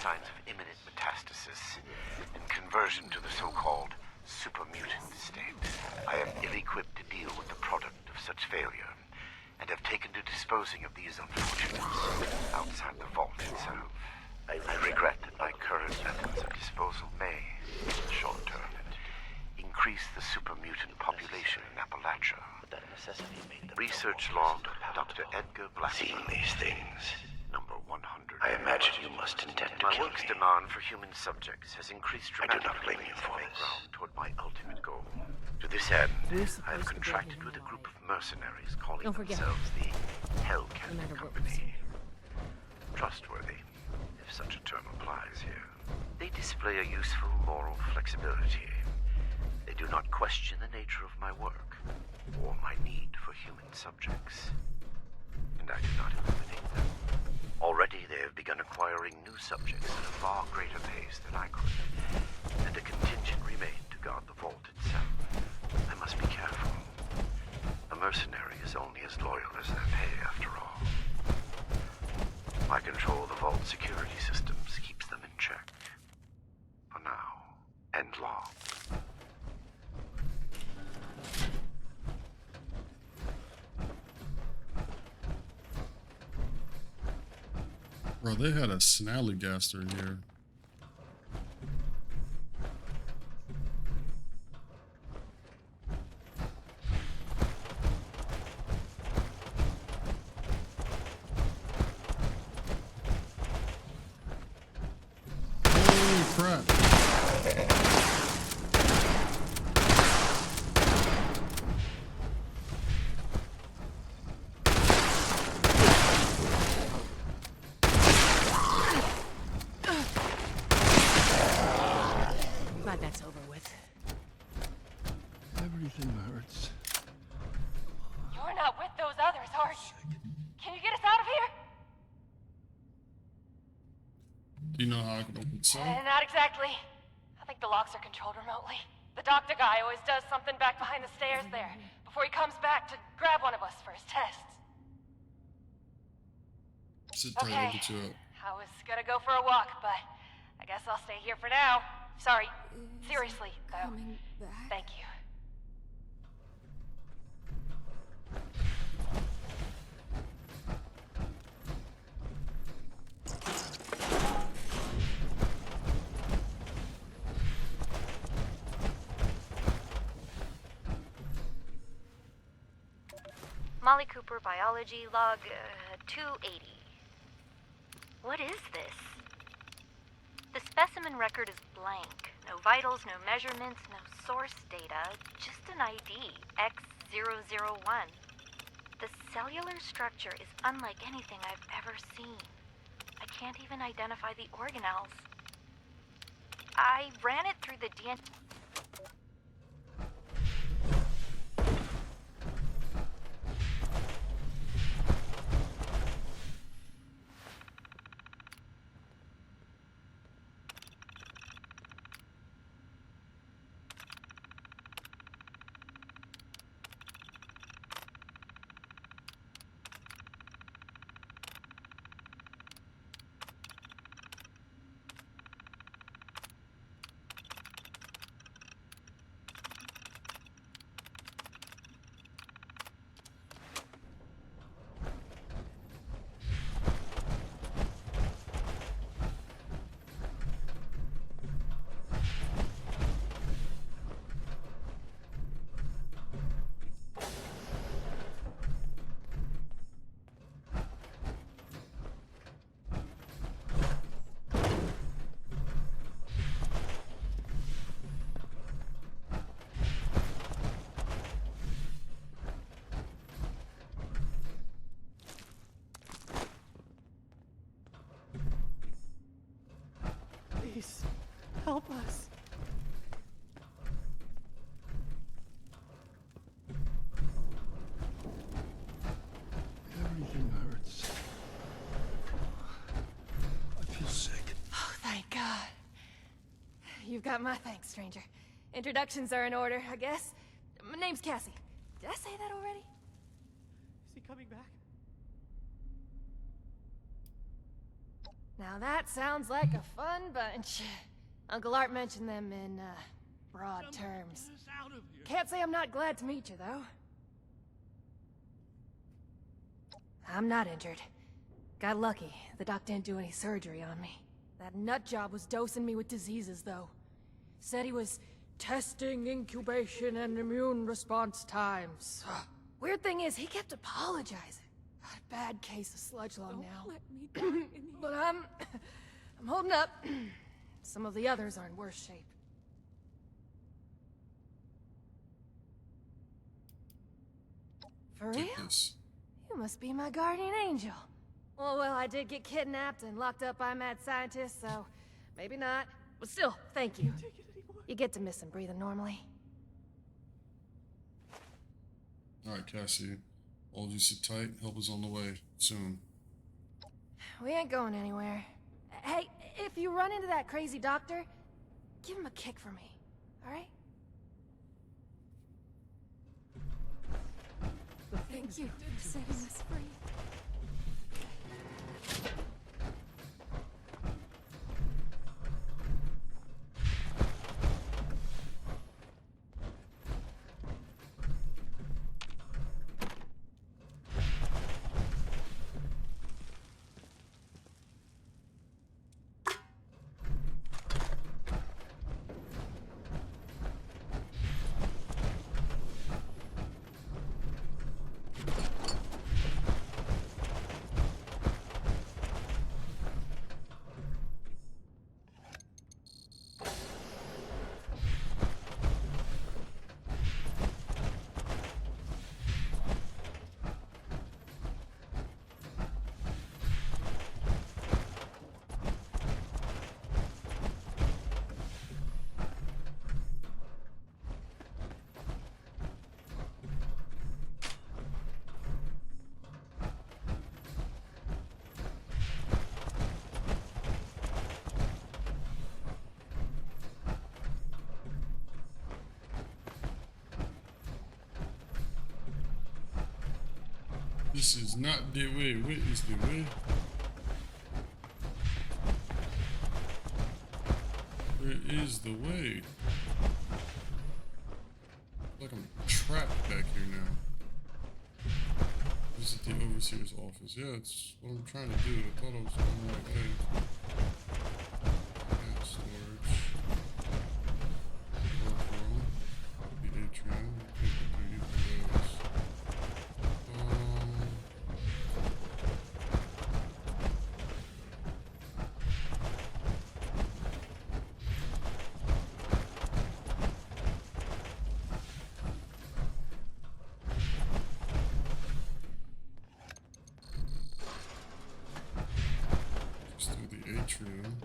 signs of imminent metastasis and conversion to the so-called super-mutant state. I am ill-equipped to deal with the product of such failure, and have taken to disposing of these unfortunates outside the vault itself. I regret that my current methods of disposal may, in the short term, increase the super-mutant population in Appalachia. Research log, Dr. Edgar Blackburn. Seeing these things, Number 100. I imagine you must intend to My kill work's me. demand for human subjects has increased I do dramatically not blame you as for I make this. ground toward my ultimate goal. To this end, We're I have supposed to be contracted getting with a group of alive. mercenaries calling Don't forget. themselves the No Hellcat matter what we Company. Trustworthy, if such a term applies here. They display a useful moral flexibility. They do not question the nature of my work, or my need for human subjects. And I do not eliminate them. Already they have begun acquiring new subjects at a far greater pace than I could, and a contingent remained to guard the vault itself. I must be careful. A mercenary is only as loyal as their pay, after all. My control of the vault security systems keeps them in check. For now, and long. Bro, they had a snallygaster here. Holy crap. Glad that's over with. Everything hurts. You're not with those others, are you? Can you get us out of here? Do you know how I can open cell? Not exactly. I think the locks are controlled remotely. The doctor guy always does something back behind the stairs there, before he comes back to grab one of us for his tests. Sit tight, I'll get you up. I was gonna go for a walk, but I guess I'll stay here for now. Sorry. Seriously, though. Coming back? Thank you. Molly Cooper, biology, log 280. What is this? The specimen record is blank. No vitals, no measurements, no source data. Just an ID, X001. The cellular structure is unlike anything I've ever seen. I can't even identify the organelles. I ran it through the DNA... Please, help us. Everything hurts. I feel sick. Oh, thank God. You've got my thanks, stranger. Introductions are in order, I guess. My name's Cassie. Did I say that already? Is he coming back? Now that sounds like a fun bunch. Uncle Art mentioned them in, broad terms. Can't say I'm not glad to meet you, though. I'm not injured. Got lucky. The doc didn't do any surgery on me. That nut job was dosing me with diseases, though. Said he was testing incubation and immune response times. Weird thing is, he kept apologizing. Got a bad case of sludge lung now. Let me die in here. But I'm holding up. Some of the others are in worse shape. For real? Take this. You must be my guardian angel. Well, I did get kidnapped and locked up by mad scientists, so maybe not. But still, thank you. You get to miss him breathing normally. Alright, Cassie. All of you sit tight. Help is on the way. Soon. We ain't going anywhere. Hey, if you run into that crazy doctor, give him a kick for me, alright? Thank you for setting us free. This is not the way. Where is the way? Where is the way? Like I'm trapped back here now. Visit the overseer's office. Yeah, it's what I'm trying to do. I thought I was going the right way. Yeah, storage. Workroom. The atrium. People do either of those. Just through the atrium.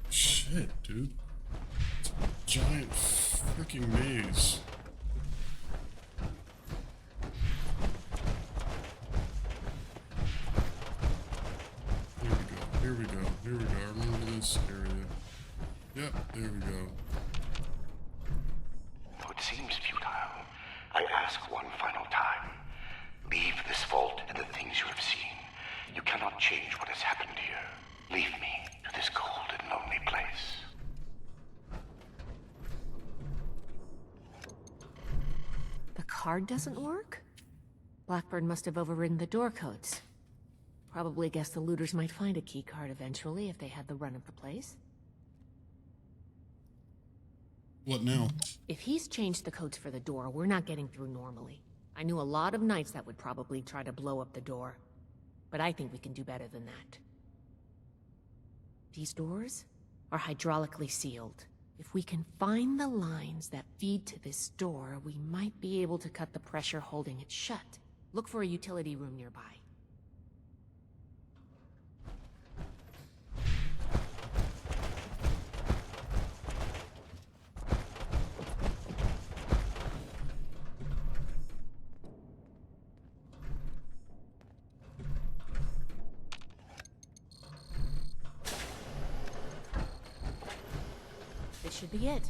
Shit, dude. It's a giant freaking maze. Here we go. Here we go. Here we go. I remember this area. Yep, there we go. Though it seems futile, I ask one final time. Leave this vault and the things you have seen. You cannot change what has happened here. Leave me to this cold and lonely place. The card doesn't work? Blackburn must have overridden the door codes. Probably guessed the looters might find a key card eventually if they had the run of the place. What now? If he's changed the codes for the door, we're not getting through normally. I knew a lot of knights that would probably try to blow up the door. But I think we can do better than that. These doors are hydraulically sealed. If we can find the lines that feed to this door, we might be able to cut the pressure holding it shut. Look for a utility room nearby. This should be it.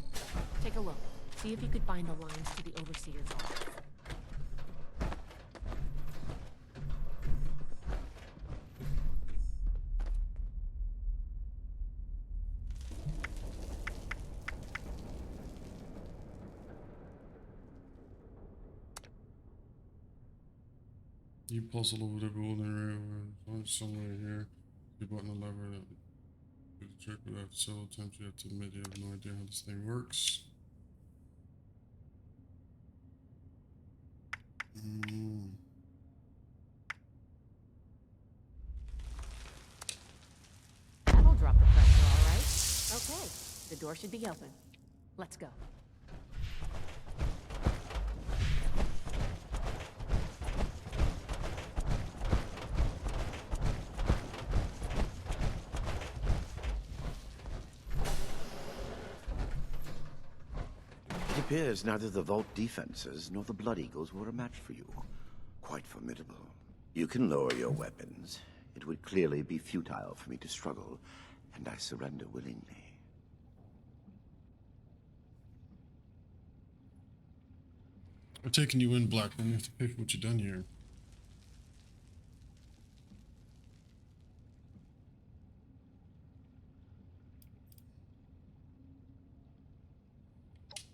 Take a look. See if you could find the lines to the Overseer's office. You puzzle over the golden railroad. Find somewhere here. You button a lever that do the trick, but after several attempts you have to admit you have no idea how this thing works. That'll drop the pressure, all right? Okay, the door should be open. Let's go. It appears neither the Vault defenses nor the Blood Eagles were a match for you. Quite formidable. You can lower your weapons. It would clearly be futile for me to struggle, and I surrender willingly. I'm taking you in, Blackman. You have to pay for what you've done here.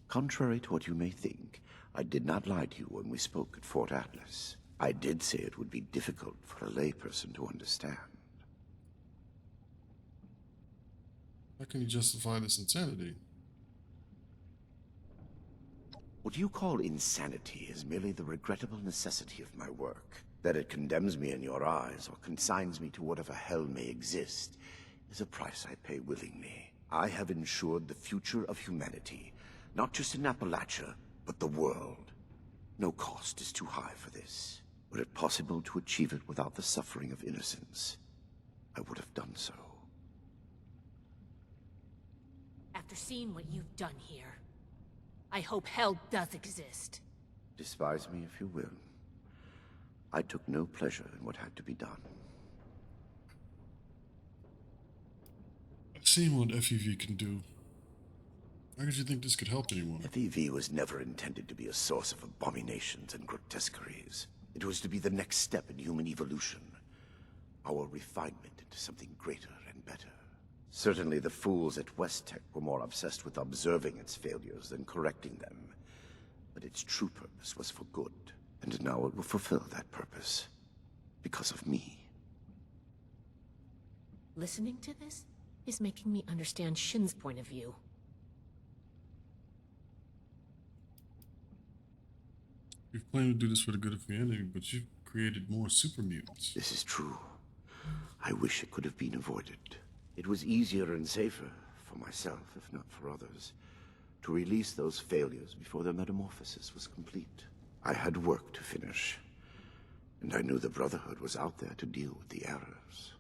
Contrary to what you may think, I did not lie to you when we spoke at Fort Atlas. I did say it would be difficult for a layperson to understand. How can you justify this insanity? What you call insanity is merely the regrettable necessity of my work. That it condemns me in your eyes or consigns me to whatever hell may exist is a price I pay willingly. I have ensured the future of humanity, not just in Appalachia, but the world. No cost is too high for this. Were it possible to achieve it without the suffering of innocence, I would have done so. After seeing what you've done here, I hope hell does exist. Despise me if you will. I took no pleasure in what had to be done. I've seen what FEV can do. How could you think this could help anyone? FEV was never intended to be a source of abominations and grotesqueries. It was to be the next step in human evolution. Our refinement into something greater and better. Certainly the fools at West Tech were more obsessed with observing its failures than correcting them. But its true purpose was for good. And now it will fulfill that purpose. Because of me. Listening to this is making me understand Shin's point of view. You've claimed to do this for the good of humanity, but you've created more super mutants. This is true. I wish it could have been avoided. It was easier and safer, for myself, if not for others, to release those failures before their metamorphosis was complete. I had work to finish, and I knew the Brotherhood was out there to deal with the errors.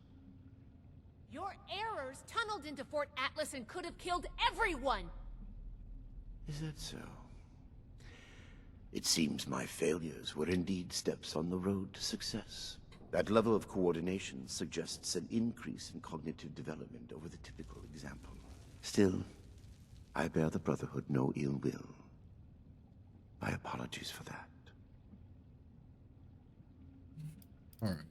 Your errors tunneled into Fort Atlas and could have killed everyone! Is that so? It seems my failures were indeed steps on the road to success. That level of coordination suggests an increase in cognitive development over the typical example. Still, I bear the Brotherhood no ill will. My apologies for that. Alright.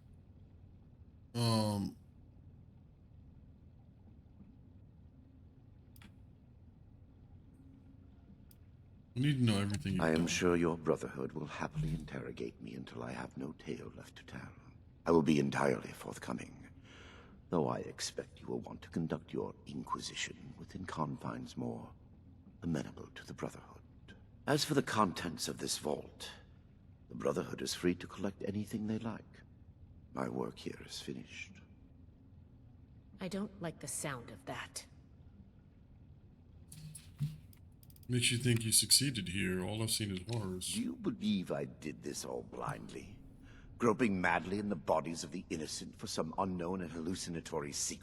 We need to know everything you've I am done. sure your Brotherhood will happily interrogate me until I have no tale left to tell. I will be entirely forthcoming, though I expect you will want to conduct your inquisition within confines more amenable to the Brotherhood. As for the contents of this vault, the Brotherhood is free to collect anything they like. My work here is finished. I don't like the sound of that. Makes you think you succeeded here. All I've seen is horrors. Do you believe I did this all blindly? Groping madly in the bodies of the innocent for some unknown and hallucinatory secret?